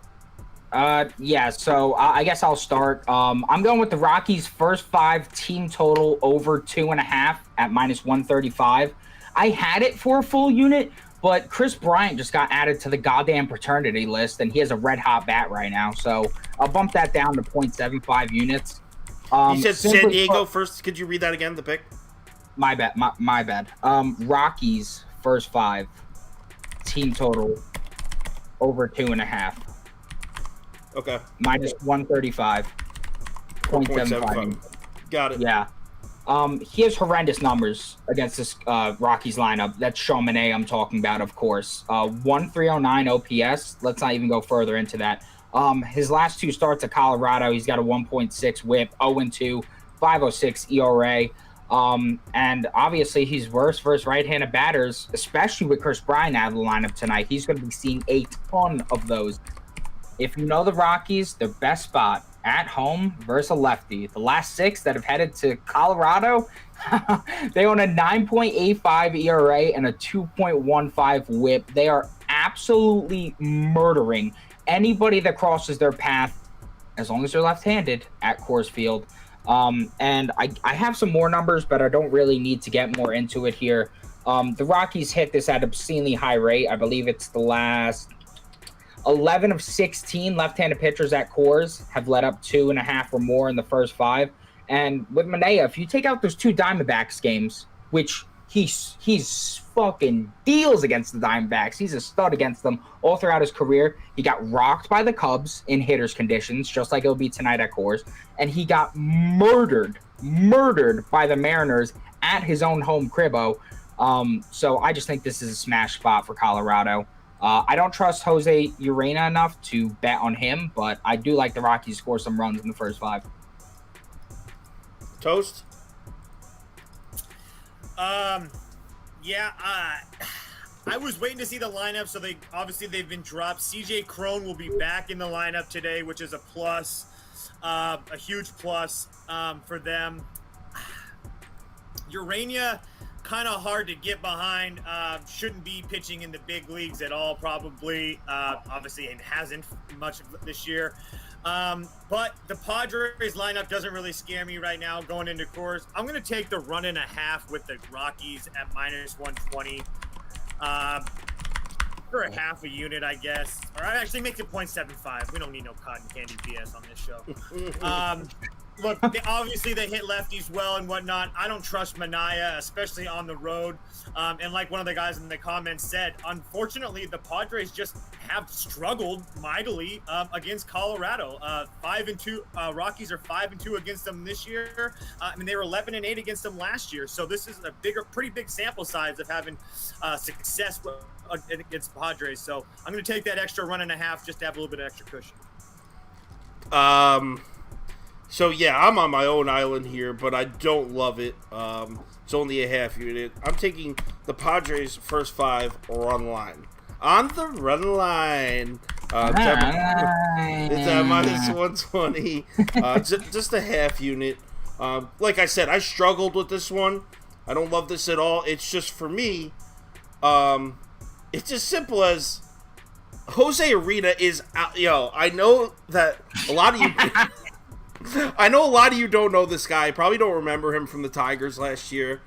Yeah, so I guess I'll start. I'm going with the Rockies' first 5 team total over 2.5 at -135. I had it for a full unit, but Chris Bryant just got added to the goddamn paternity list, and he has a red-hot bat right now, so I'll bump that down to 0.75 units. You said San Diego first. Could you read that again, the pick? My bad. My bad. Rockies' first 5 team total over 2.5. Okay. -135. 0.75. Got it. Yeah. He has horrendous numbers against this Rockies lineup. That's Sean Manaea I'm talking about, of course. 1.309 OPS. Let's not even go further into that. His last 2 starts at Colorado, he's got a 1.6 whip, 0-2, 5.06 ERA. And obviously he's worse versus right-handed batters, especially with Chris Bryant out of the lineup tonight. He's going to be seeing a ton of those. If you know the Rockies, their best spot at home versus a lefty. The last 6 that have headed to Colorado, they own a 9.85 ERA and a 2.15 whip. They are absolutely murdering anybody that crosses their path, as long as they're left-handed, at Coors Field. And I have some more numbers, but I don't really need to get more into it here. The Rockies hit this at obscenely high rate. I believe it's the last 11 of 16 left-handed pitchers at Coors have let up 2.5 or more in the first 5. And with Manaea, if you take out those 2 Diamondbacks games, which he's fucking deals against the Diamondbacks. He's a stud against them all throughout his career. He got rocked by the Cubs in hitters conditions, just like it'll be tonight at Coors. And he got murdered by the Mariners at his own home cribbo. So I just think this is a smash spot for Colorado. I don't trust Jose Urena enough to bet on him, but I do like the Rockies to score some runs in the first 5. Toast? I was waiting to see the lineup, so they've been dropped. CJ Cron will be back in the lineup today, which is a plus, a huge plus for them. Urania, kind of hard to get behind. Shouldn't be pitching in the big leagues at all, probably. Obviously, and hasn't much this year. But the Padres lineup doesn't really scare me right now going into Coors. I'm going to take the 1.5 with the Rockies at -120 for a half a unit, I guess. Or I actually make it 0.75. We don't need no cotton candy BS on this show. Look, obviously they hit lefties well and whatnot. I don't trust Manaea, especially on the road. And like one of the guys in the comments said, unfortunately, the Padres just have struggled mightily against Colorado. 5-2. Rockies are 5-2 against them this year. They were 11-8 against them last year. So this is a pretty big sample size of having success against Padres. So I'm going to take that extra 1.5 just to have a little bit of extra cushion. So, yeah, I'm on my own island here, but I don't love it. It's only a half unit. I'm taking the Padres' first 5 run line. On the run line. It's at -120. Just a half unit. Like I said, I struggled with this one. I don't love this at all. It's just, for me, it's as simple as Jose Urena is out. I know that a lot of you... I know a lot of you don't know this guy. Probably don't remember him from the Tigers last year.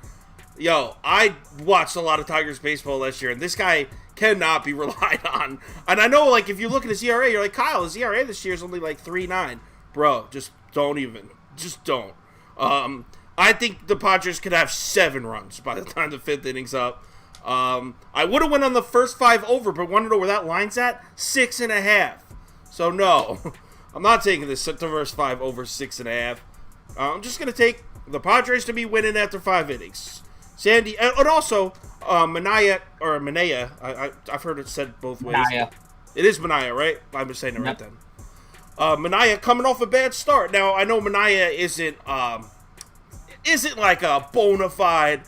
I watched a lot of Tigers baseball last year, and this guy cannot be relied on. And I know, if you look at his ERA, you're like, Kyle, his ERA this year is only 3.9. Bro, just don't even. Just don't. I think the Padres could have 7 runs by the time the 5th inning's up. I would have went on the first 5 over, but want to know where that line's at? 6.5. So, no. I'm not taking this the first 5 over 6.5. I'm just going to take the Padres to be winning after 5 innings. Sandy, and also Manaea. I've heard it said both ways. Manaea. It is Manaea, right? I'm just saying it right then. Manaea coming off a bad start. Now I know Manaea isn't like a bona fide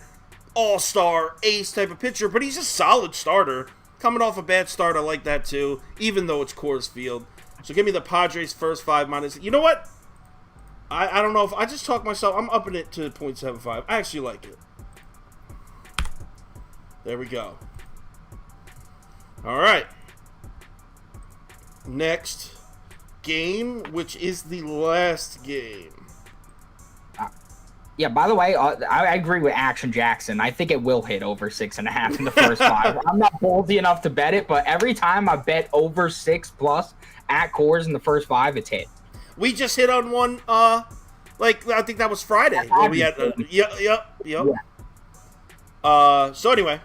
all-star ace type of pitcher, but he's a solid starter. Coming off a bad start, I like that too, even though it's Coors Field. So give me the Padres first 5 minus. You know what? I don't know if I just talked myself. I'm upping it to 0.75. I actually like it. There we go. All right. Next game, which is the last game. Yeah, by the way, I agree with Action Jackson. I think it will hit over 6.5 in the first 5. I'm not ballsy enough to bet it, but every time I bet over 6+ at Coors in the first 5, it's hit. We just hit on one, I think that was Friday. Where we had, yep. Yeah. So anyway,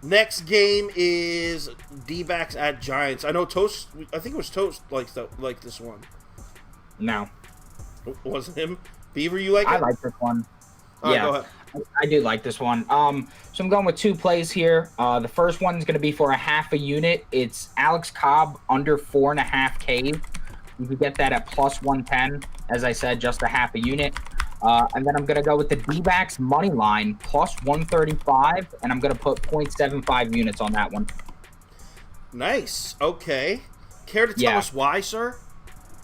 next game is D-backs at Giants. I know Toast, I think it was Toast like this one. No. It wasn't him? Beaver, you like it? I like this one. Right, yeah, go ahead. I do like this one. So I'm going with 2 plays here. The first one's going to be for a half a unit. It's Alex Cobb under 4.5 Ks. You can get that at +110. As I said, just a half a unit. And then I'm going to go with the D-backs money line +135, and I'm going to put 0.75 units on that one. Nice. Okay. Care to tell us why, sir?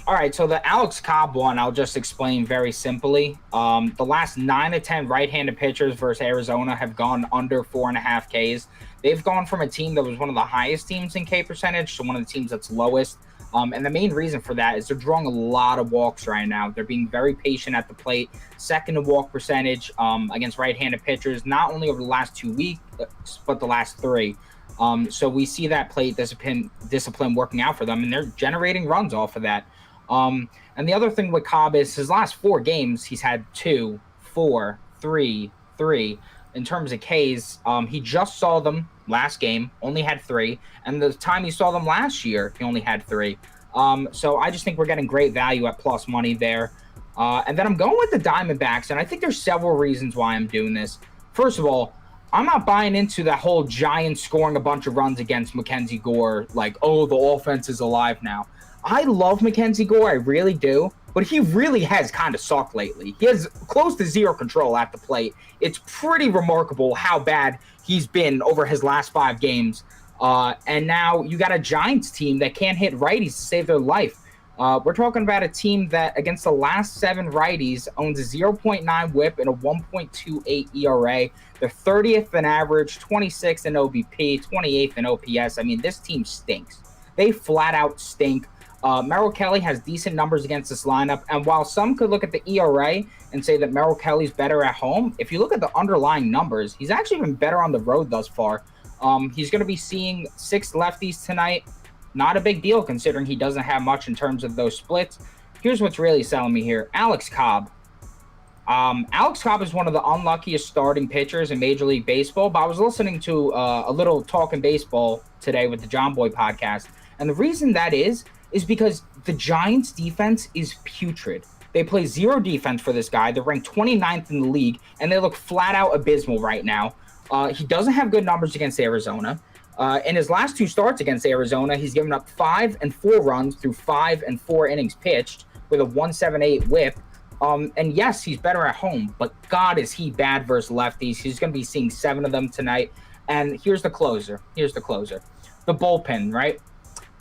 All right, so the Alex Cobb one, I'll just explain very simply. The last 9 of 10 right-handed pitchers versus Arizona have gone under 4.5 Ks. They've gone from a team that was one of the highest teams in K percentage to one of the teams that's lowest. And the main reason for that is they're drawing a lot of walks right now. They're being very patient at the plate, second in walk percentage against right-handed pitchers, not only over the last 2 weeks, but the last 3. So we see that plate discipline working out for them, and they're generating runs off of that. And the other thing with Cobb is his last 4 games, he's had 2, 4, 3, 3. In terms of Ks, he just saw them last game, only had 3. And the time he saw them last year, he only had 3. So I just think we're getting great value at plus money there. And then I'm going with the Diamondbacks, and I think there's several reasons why I'm doing this. First of all, I'm not buying into that whole Giants scoring a bunch of runs against Mackenzie Gore, like, oh, the offense is alive now. I love Mackenzie Gore, I really do, but he really has kind of sucked lately. He has close to 0 control at the plate. It's pretty remarkable how bad he's been over his last 5 games. And now you got a Giants team that can't hit righties to save their life. We're talking about a team that against the last 7 righties owns a 0.9 whip and a 1.28 ERA. They're 30th in average, 26th in OBP, 28th in OPS. I mean, this team stinks. They flat out stink. Merrill Kelly has decent numbers against this lineup, and while some could look at the ERA and say that Merrill Kelly's better at home, if you look at the underlying numbers, he's actually been better on the road thus far. He's going to be seeing 6 lefties tonight. Not a big deal considering he doesn't have much in terms of those splits. Here's what's really selling me here. Alex Cobb. Alex Cobb is one of the unluckiest starting pitchers in Major League Baseball, but I was listening to a little Talking Baseball today with the John Boy podcast, and the reason that is because the Giants' defense is putrid. They play 0 defense for this guy. They're ranked 29th in the league, and they look flat out abysmal right now. He doesn't have good numbers against Arizona. In his last 2 starts against Arizona, he's given up 5 and 4 runs through 5 and 4 innings pitched with a 1.78 whip. And yes, he's better at home, but God, is he bad versus lefties. He's going to be seeing 7 of them tonight. And here's the closer. The bullpen, right?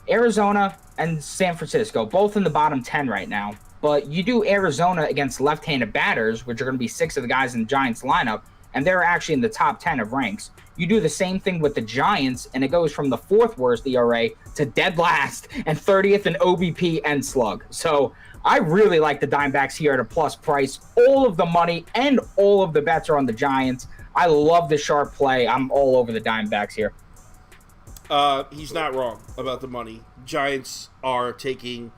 Arizona and San Francisco, both in the bottom 10 right now. But you do Arizona against left-handed batters, which are going to be 6 of the guys in the Giants lineup, and they're actually in the top 10 of ranks. You do the same thing with the Giants, and it goes from the 4th worst ERA to dead last and 30th in OBP and slug. So I really like the Diamondbacks here at a plus price. All of the money and all of the bets are on the Giants. I love the sharp play. I'm all over the Diamondbacks here. He's not wrong about the money. Giants are taking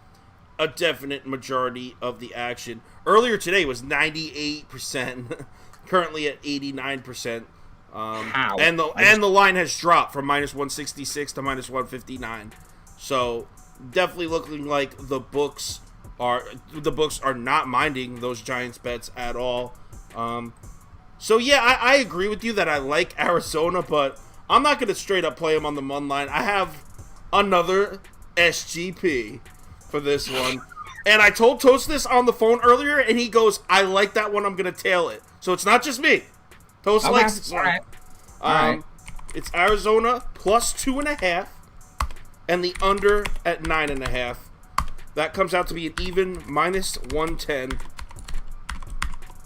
a definite majority of the action. Earlier today was 98%, currently at 89%. How? And the line has dropped from -166 to -159. So definitely looking like the books are not minding those Giants bets at all. So yeah, I agree with you that I like Arizona, but I'm not going to straight up play him on the money line. I have another SGP for this one. And I told Toast this on the phone earlier, and he goes, I like that one, I'm going to tail it. So it's not just me. Toast likes this one. All right. It's Arizona plus 2.5, and the under at 9.5. That comes out to be an even -110.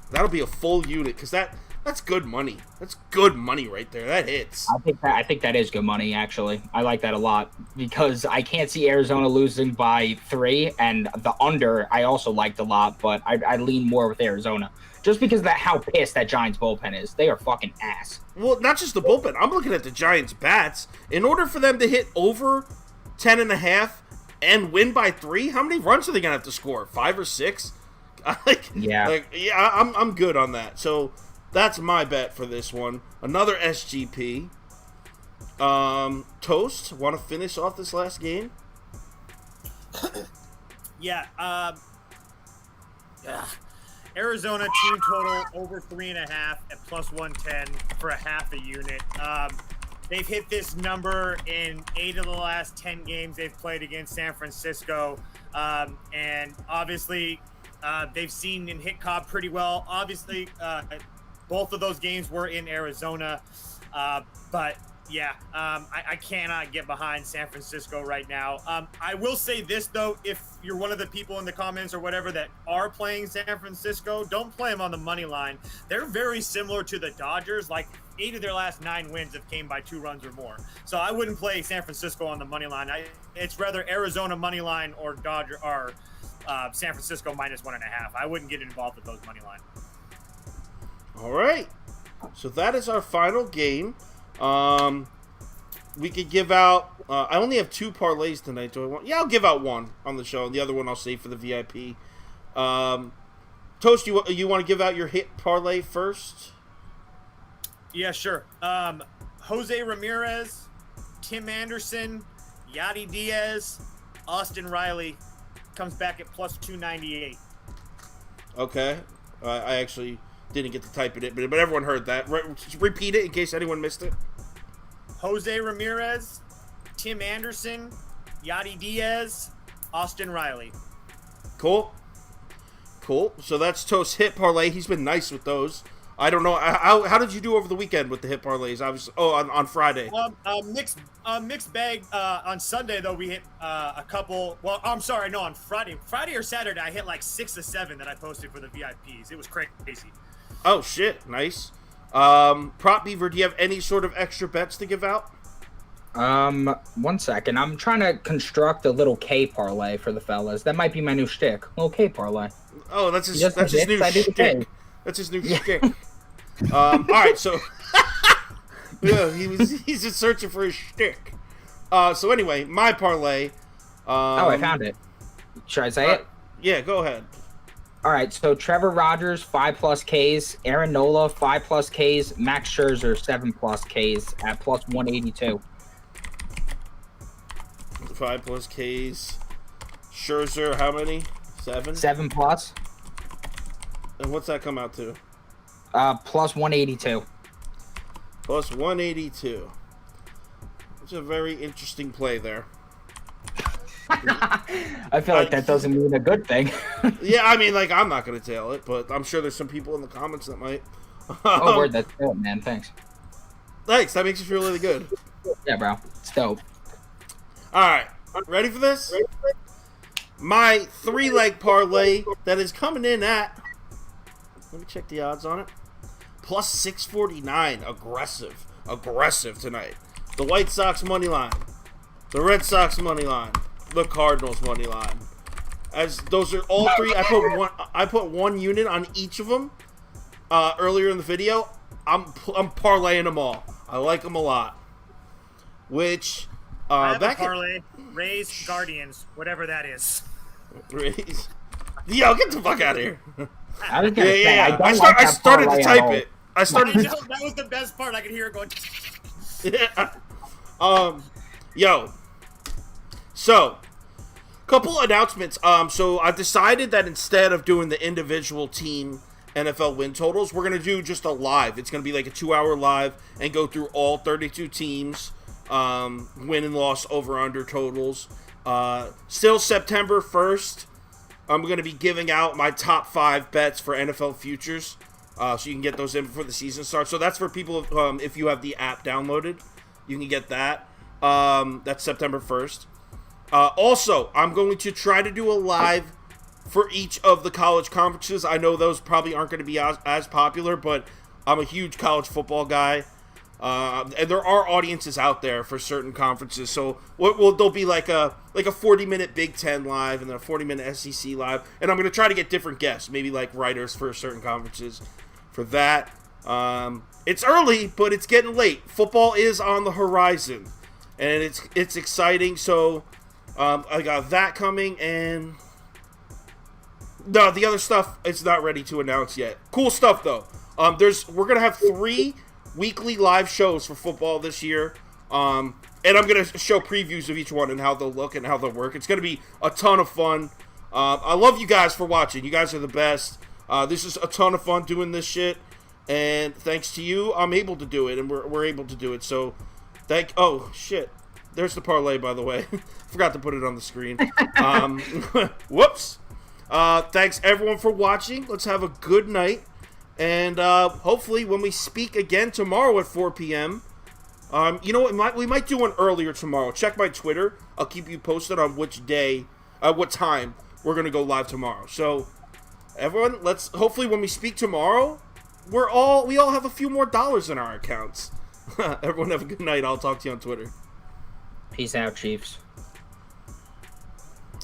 That'll be a full unit, because that's good money. That's good money right there. That hits. I think that is good money, actually. I like that a lot because I can't see Arizona losing by 3, and the under I also liked a lot, but I lean more with Arizona just because of how pissed that Giants bullpen is. They are fucking ass. Well, not just the bullpen. I'm looking at the Giants bats. In order for them to hit over 10.5 and win by 3, how many runs are they gonna have to score? 5 or 6? I'm good on that. So that's my bet for this one. Another SGP. Toast, want to finish off this last game? Arizona team total over 3.5 at plus 110 for a half a unit. They've hit this number in 8 of the last 10 games they've played against San Francisco. And obviously, they've seen and hit Cobb pretty well. Obviously, both of those games were in Arizona. But yeah, I cannot get behind San Francisco right now. I will say this, though, if you're one of the people in the comments or whatever that are playing San Francisco, don't play them on the money line. They're very similar to the Dodgers. Like, 8 of their last 9 wins have came by 2 runs or more. So I wouldn't play San Francisco on the money line. It's rather Arizona money line or San Francisco -1.5. I wouldn't get involved with those money line. All right. So that is our final game. We could give out. I only have 2 parlays tonight. Do I want? Yeah, I'll give out one on the show, and the other one I'll save for the VIP. Toast, you want to give out your hit parlay first? Yeah, sure. Jose Ramirez, Tim Anderson, Yadi Diaz, Austin Riley comes back at +298. Okay. I actually didn't get to type it, but everyone heard that. Repeat it in case anyone missed it. Jose Ramirez, Tim Anderson, Yadi Diaz, Austin Riley. Cool. So that's Toast's hit parlay. He's been nice with those. I don't know. How did you do over the weekend with the hit parlays? Obviously, on Friday. Mixed bag. On Sunday though, we hit a couple. Well, I'm sorry, no, on Friday or Saturday, I hit like 6 or 7 that I posted for the VIPs. It was crazy. Oh shit, nice. Prop Beaver, do you have any sort of extra bets to give out? 1 second. I'm trying to construct a little K parlay for the fellas. That might be my new shtick. Little K parlay. Oh, that's his new shtick. That's his new shtick. All right, so yeah, he's just searching for his shtick. So anyway, my parlay. I found it. Should I say it? Yeah, go ahead. All right, so Trevor Rogers 5+ Ks, Aaron Nola 5+ Ks, Max Scherzer 7+ Ks at +182. 5+ Ks. Scherzer, how many? 7? 7+. And what's that come out to? +182. +182. It's a very interesting play there. I feel like that doesn't mean a good thing. Yeah, I mean, like, I'm not going to tail it, but I'm sure there's some people in the comments that might. Oh, word, that's dope, man. Thanks. Thanks. That makes you feel really good. Yeah, bro. It's dope. All right. Ready for this? My 3-leg parlay that is coming in at, let me check the odds on it, +649. Aggressive tonight. The White Sox money line, the Red Sox money line, the Cardinals money line. As those are all 3, I put one unit on each of them earlier in the video. I'm parlaying them all. I like them a lot. Which I have a parlay. Rays, Guardians, whatever that is. Rays. Yo, get the fuck out of here. I was gonna say, I started to type it. That was the best part. I could hear it going. Yeah. Yo. So, couple announcements. So I've decided that instead of doing the individual team NFL win totals, we're gonna do just a live. It's gonna be like a 2-hour live and go through all 32 teams, win and loss, over under totals. Still September 1st. I'm going to be giving out my top 5 bets for NFL futures, so you can get those in before the season starts. So that's for people, if you have the app downloaded, you can get that. That's September 1st. Also, I'm going to try to do a live for each of the college conferences. I know those probably aren't going to be as popular, but I'm a huge college football guy. And there are audiences out there for certain conferences, so there'll be like a 40-minute Big Ten live and then a 40-minute SEC live, and I'm going to try to get different guests, maybe like writers for certain conferences for that. It's early, but it's getting late. Football is on the horizon, and it's exciting, so I got that coming, and no, the other stuff it's not ready to announce yet. Cool stuff, though. We're going to have 3 weekly live shows for football this year, and I'm going to show previews of each one and how they'll look and how they'll work. It's going to be a ton of fun. I love you guys for watching. You guys are the best. This is a ton of fun doing this shit, and thanks to you, I'm able to do it, and we're able to do it. So, oh, shit. There's the parlay, by the way. Forgot to put it on the screen. Whoops. Thanks, everyone, for watching. Let's have a good night. And hopefully when we speak again tomorrow at 4 p.m., you know what, we might do one earlier tomorrow. Check my Twitter. I'll keep you posted on which day, what time we're going to go live tomorrow. So, everyone, hopefully when we speak tomorrow, we all have a few more dollars in our accounts. Everyone have a good night. I'll talk to you on Twitter. Peace out, Chiefs.